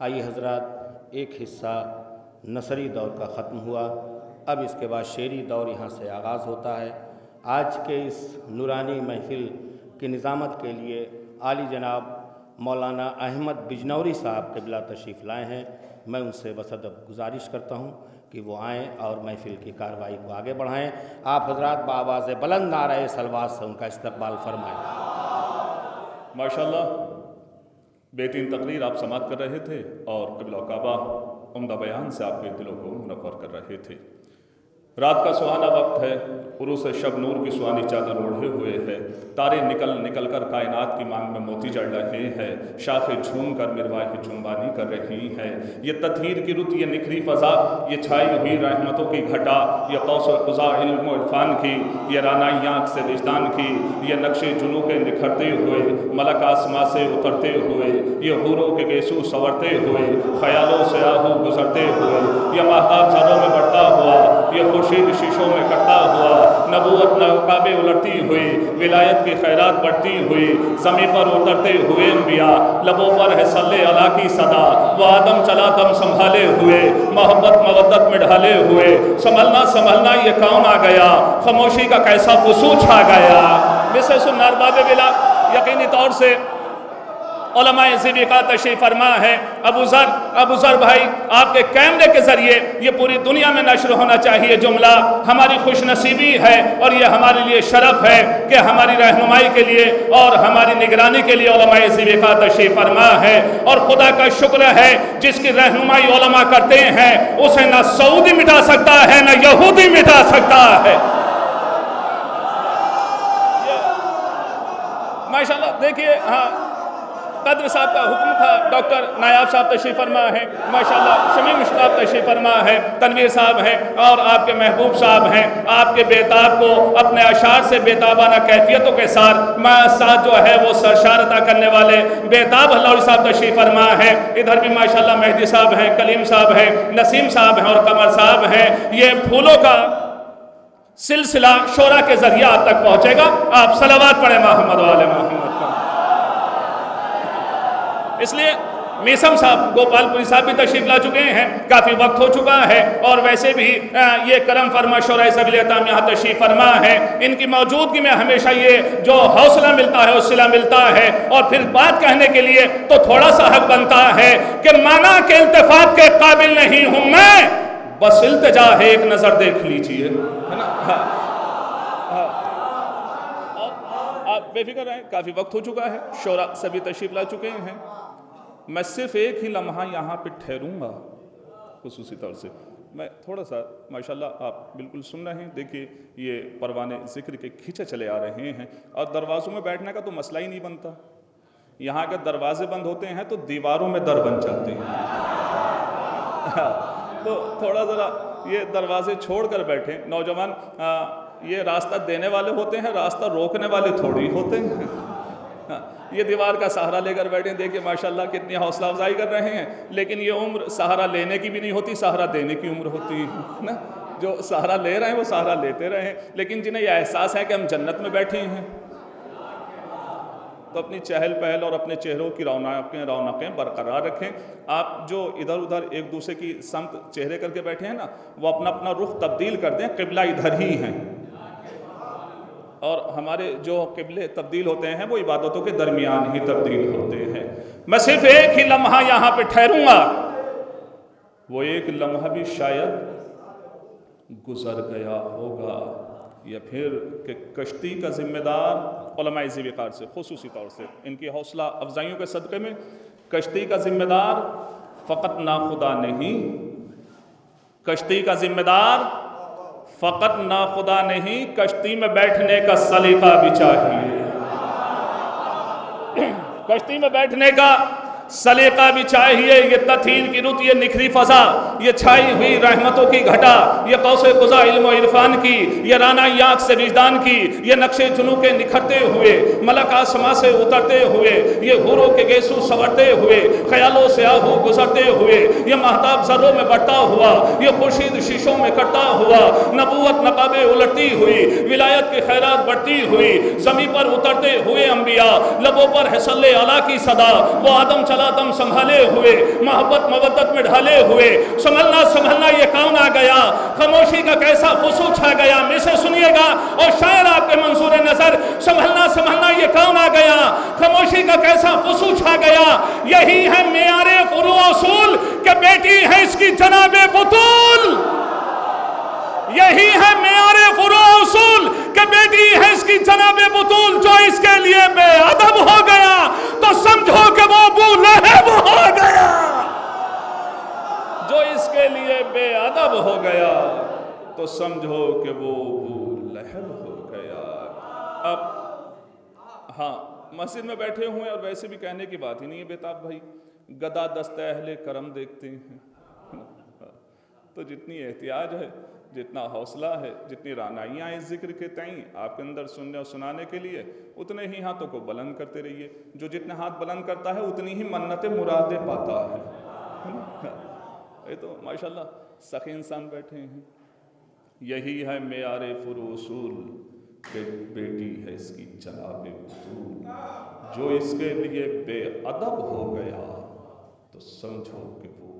आइए हजरात, एक हिस्सा नसरी दौर का ख़त्म हुआ, अब इसके बाद शेरी दौर यहाँ से आगाज़ होता है। आज के इस नूरानी महफिल की निज़ामत के लिए आली जनाब मौलाना अहमद बिजनौरी साहब क़िबला तशरीफ़ लाए हैं। मैं उनसे बसअदब गुजारिश करता हूँ कि वो आएँ और महफिल की कार्रवाई को आगे बढ़ाएँ। आप हजरात बाआवाज़ बुलंद नारे सलवात से उनका इस्तक़बाल फरमाएँ। माशाअल्लाह, बेहतरीन तकरीर आप समाअत कर रहे थे और क़िबला काबा उम्दा बयान से आपके दिलों को मुनव्वर कर रहे थे। रात का सुहाना वक्त है, उरूस शब नूर की सुहानी चादर ओढ़े हुए है, तारे निकल निकल कर कायनात की मांग में मोती जड़ रहे हैं, शाखें झूम कर मिरवाह जुम्बानी कर रही हैं। ये ततहीर की रुत, ये निखरी फ़ज़ा, ये छाई हुई रहमतों की घटा, ये कौसर क़ुज़ा इल्म इरफान की, ये रानाई आँख से विजदान की, ये नक्शे जुनू के निखरते हुए, मलक आसमां से उतरते हुए, ये हूरों के गेसू संवरते हुए, ख्यालों से आहू गुजरते हुए, ये महताब सरों में बढ़ता हुआ, ये खुर्शीद शीशों में कटता हुआ, नबूवत नकाबे उलटती हुई, विलायत की खैरात बढ़ती हुई, ज़मीं पर उतरते हुए अंबिया, लबों पर है सल्ले अला की सदा, वो आदम चला दम संभाले हुए, मोहब्बत मवद्दत में ढाले हुए, संभलना संभलना ये कौन आ गया, खामोशी का कैसा वसूल छा गया। मिसे सुन्नार बाबे बिला यकीनी तौर से उलमाए ज़िबिका तशरीफ़ फरमा है। अबू ज़र भाई, आपके कैमरे के ज़रिए ये पूरी दुनिया में नश्र होना चाहिए जुमला। हमारी खुशनसीबी है और ये हमारे लिए शरफ़ है कि हमारी रहनुमाई के लिए और हमारी निगरानी के लिए उलमाए ज़िबिका तशरीफ़ फरमा है। और खुदा का शुक्र है जिसकी रहनुमाई उलमा करते हैं, उसे ना सऊदी मिटा सकता है ना यहूदी मिटा सकता है। माशाअल्लाह, देखिए, हाँ, कद्र साहब का हुक्म था, डॉक्टर नायाब साहब तशरीफ़ फरमा है, माशाअल्लाह, शमीम मुश्ताक तशरीफ़ फरमा है, तनवीर साहब हैं और आपके महबूब साहब हैं। आपके बेताब को अपने अशार से बेताबाना कैफियतों के साथ जो है वो सरशारता करने वाले बेताब हल्लौरी साहब तशरीफ़ फरमा है। इधर भी माशाअल्लाह मेहदी साहब हैं, कलीम साहब हैं, नसीम साहब हैं और कमर साहब हैं। ये फूलों का सिलसिला शोरा के ज़रिए आप तक पहुँचेगा। आप सलावत पढ़ें मोहम्मद वाले मोहम्मद का। इसलिए मीसम साहब गोपालपुरी साहब भी तशरीफ ला चुके हैं, काफ़ी वक्त हो चुका है और वैसे भी ये करम फरमा शोराए सबील-ए-ताम यहाँ तशरीफ फरमा है। इनकी मौजूदगी में हमेशा ये जो हौसला मिलता है, उस्सिला मिलता है और फिर बात कहने के लिए तो थोड़ा सा हक बनता है कि माना के इल्तिफात के काबिल नहीं हूँ मैं, बस इल्तिजा है एक नज़र देख लीजिए, है ना। आप बेफिक्र रहें, काफ़ी वक्त हो चुका है, शोरा सभी तशरीफ ला चुके हैं। मैं सिर्फ एक ही लम्हा यहाँ पे ठहरूँगा खुसूसी तौर से। मैं थोड़ा सा, माशाल्लाह आप बिल्कुल सुन रहे हैं, देखिए ये परवाने ज़िक्र के खींचे चले आ रहे हैं और दरवाज़ों में बैठने का तो मसला ही नहीं बनता। यहाँ अगर दरवाजे बंद होते हैं तो दीवारों में दर बन जाते हैं। तो थोड़ा ज़रा ये दरवाजे छोड़ कर बैठें। नौजवान ये रास्ता देने वाले होते हैं, रास्ता रोकने वाले थोड़ी होते हैं। ये दीवार का सहारा लेकर बैठे, देखिए माशाल्लाह कितनी हौसला अफजाई कर रहे हैं। लेकिन ये उम्र सहारा लेने की भी नहीं होती, सहारा देने की उम्र होती है ना। जो सहारा ले रहे हैं वो सहारा लेते रहें, लेकिन जिन्हें यह एहसास है कि हम जन्नत में बैठे हैं तो अपनी चहल पहल और अपने चेहरों की रौनकें बरकरार रखें। आप जो इधर उधर एक दूसरे की समत चेहरे करके बैठे हैं ना, वो अपना अपना रुख तब्दील कर दें। क़िबला इधर ही हैं और हमारे जो क़िबले तब्दील होते हैं वो इबादतों के दरमियान ही तब्दील होते हैं। मैं सिर्फ एक ही लम्हा यहाँ पे ठहरूँगा, वो एक लम्हा भी शायद गुजर गया होगा, या फिर कि कश्ती का ज़िम्मेदार उलमाए ज़िबिकार से खुसूसी तौर से इनकी हौसला अफजाइयों के सदक़े में, कश्ती का ज़िम्मेदार फ़कत नाखुदा नहीं, कश्ती का ज़िम्मेदार फ़कत नाखुदा नहीं, कश्ती में बैठने का सलीका भी चाहिए। कश्ती में बैठने का सलीका भी चाहिए। ये तथीर की रुत, ये निखरी फ़ज़ा, ये छाई हुई रहमतों की घटा, ये कौसे क़ुज़ा इल्म इरफान की, ये रानाई आँख से विजदान की, ये नक्शे जुनू के निखरते हुए, मलक आसमां से उतरते हुए, ये हूरों के गेसू संवरते हुए, ख्यालों से आहू गुजरते हुए, ये महताब ज़र्रों में बढ़ता हुआ, ये खुर्शीद शीशों में कटता हुआ, नबूवत नकाबे उलटती हुई, विलायत की खैरात बढ़ती हुई, ज़मीं पर उतरते हुए अंबिया, लबों पर है सल्ले अला की सदा, वो आदम सला दम संभाले हुए, मोहब्बत मवद्दत में ढाले हुए, संभलना संभलना ये कौन आ गया, खामोशी का कैसा फुसूल छा गया। में से सुनिएगा और शायर आपके मंसूर नजर, संभलना संभलना ये कौन आ गया, खामोशी का कैसा फुसूल छा गया। यही है मेयारे फुरू उसूल के बेटी है इसकी जनाबे बुतूल। यही है मेयारे फुरू उसूल के बेटी है इसकी जनाबे बुतूल। जो इसके लिए बेअदब हो गया तो समझो कि वो अबू लहब हो गया। जो इसके लिए बेअदब हो गया तो समझो कि वो अबू लहब हो गया। अब हाँ, मस्जिद में बैठे हुए हैं और वैसे भी कहने की बात ही नहीं है बेताब भाई, गदा दस्ते अहले करम देखते हैं। तो जितनी एहतियाज है, जितना हौसला है, जितनी रानाइयाँ इस जिक्र के तईं आपके अंदर सुनने और सुनाने के लिए, उतने ही हाथों को बुलंद करते रहिए। जो जितने हाथ बुलंद करता है उतनी ही मन्नतें मुरादें पाता है। ये तो माशाल्लाह सखी इंसान बैठे हैं। यही है मेयारे फुरूसूल के बेटी है इसकी जनाबे बुतूल। जो इसके लिए बेअदब हो गया तो समझो कि वो